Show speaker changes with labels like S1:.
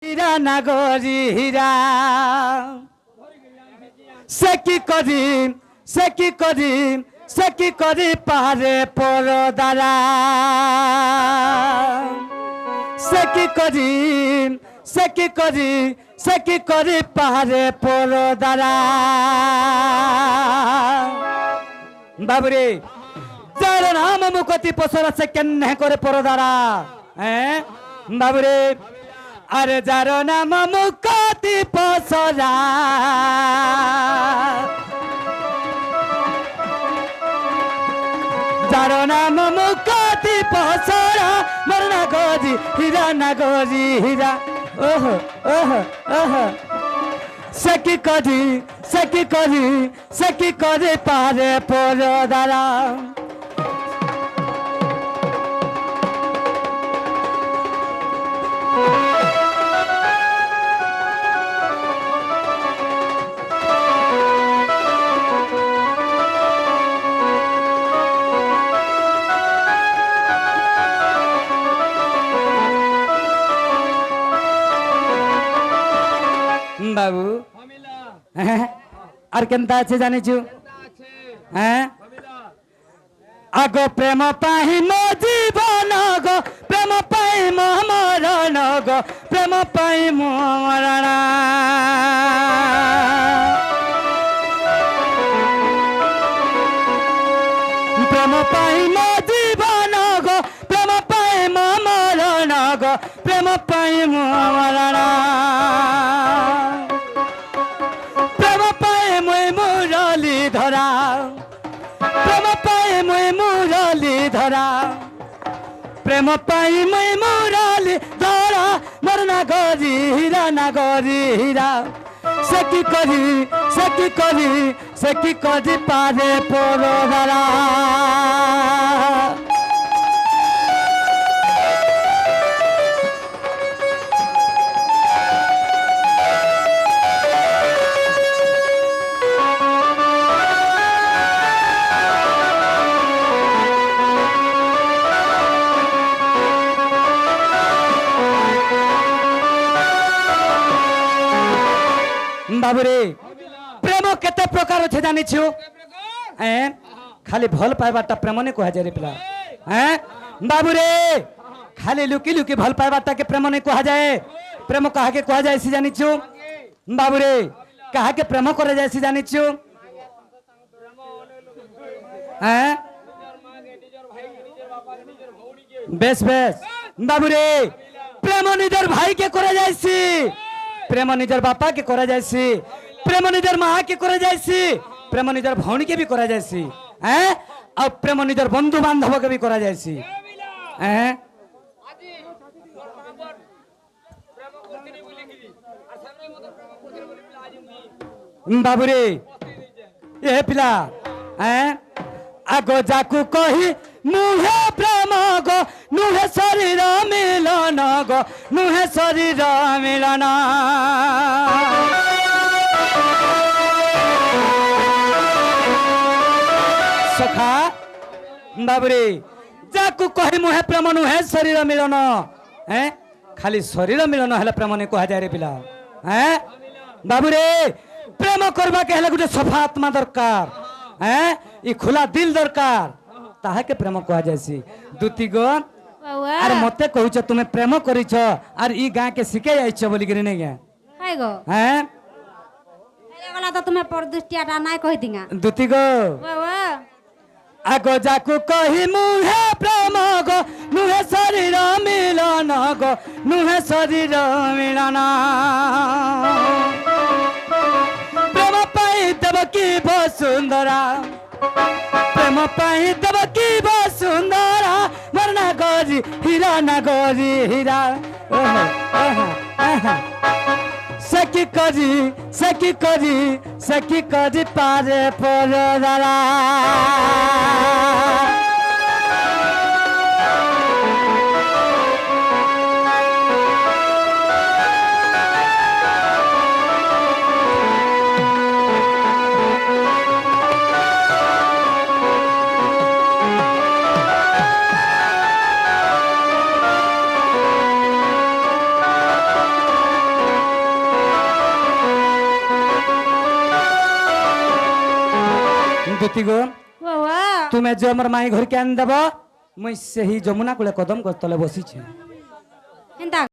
S1: হীরা নাগরি হীরা সে কি করি সে কি করি সে কি করি পারে পরদারা সে কি করি সে কি করি সে কি করি পারে পরদারা বাবুরে যার নাম মুখতি পসরা সে কেনে করে পরদারা হ্যাঁ বাবুরে আরে যার নাম মুখতি পসরা যার নাম মুখতি পসরা মর না গজি হীরা না গজি হীরা ওহ ওহ ওহ সে কি করি সে কি করি সে কি করে পারে পরদারা বাবু আর কেনতা আছে জানিছু হ্যাঁ আগো প্রেম পাহি মো জীবন গো প্রেম পাই মো মরণ গো প্রেম পাই মো মরণ প্রেম পাই মো জীবন গো প্রেম পাই মো মরণ গো প্রেম পাই মো মরণ ধরা প্রেম পাই মই মুরলি ধরা প্রেম পাই মই মুরলি ধরা মর না গরি হীরা না গরি হীরা সে কি করি সে কি করি সে কি করি পারে পরদারা বাবুরে প্রেম কেতে প্রকার আছে জানিছু হ্যাঁ খালি ভাল পাইবারটা প্রেম নে কুয়া যায় রে পিলা হ্যাঁ বাবুরে খালি লুকি লুকি ভাল পাইবারটাকে প্রেম নে কুয়া যায় প্রেম কাহাকে কুয়া যায় সি জানিছু বাবুরে কাহাকে প্রেম করে যায় সি জানিছু হ্যাঁ বেশ বেশ বাবুরে প্রেম নিজের ভাইকে করে যাইছি প্রেম নিজের বাপা के करा जायसी प्रेम निजर माँ के करा जायसी प्रेम निजर भौणी के भी करा जायसी हैं और प्रेम निजर बंधु बांधव के भी करा जायसी हैं बाबूरे ये पिला हैं आगो जाकू कही मुहे प्रेम गो नुहे शरीर मिलन गो नुहे शरीर मिलन सखा बाबूरे जाकू कही मुहे प्रेम नुहे शरीर मिलन हैं खाली शरीर मिलन हेला प्रेम ने कहा जाए रे पिला हैं बाबूरे प्रेम करबा के हेला गुटे सफा आत्मा दरकार हैं ई खुला दिल दरकार ताहाके प्रेम कहा जायसी दुती गो आर मते कहूछ तुमे प्रेम करिछ आर ई गां के सिखे जाइछ बोली गिरी नै गे
S2: हाय गो
S1: हैं
S2: ए गला तो तुमे परदुष्टियाटा नाय कहि दिंगा
S1: दुती गो
S2: बाबा
S1: आगो जाकू कहि मुहे प्रेम गो नुहे शरीर मिलन गो नुहे शरीर मिलन प्रेम पाई देवकी वसुंधरा प्रेम पाई देवकी वसुंधरा मरना गरी हीरा ना गरी हीरा सखी करी सखी करी सखी करी पारे परोदारा সন্ততি গো
S2: ও ও
S1: তুমি যে আমার মাই ঘরকে আনি দেব মুই সেই যমুনা কূলে কদম তলে বসিছে
S2: এন্তা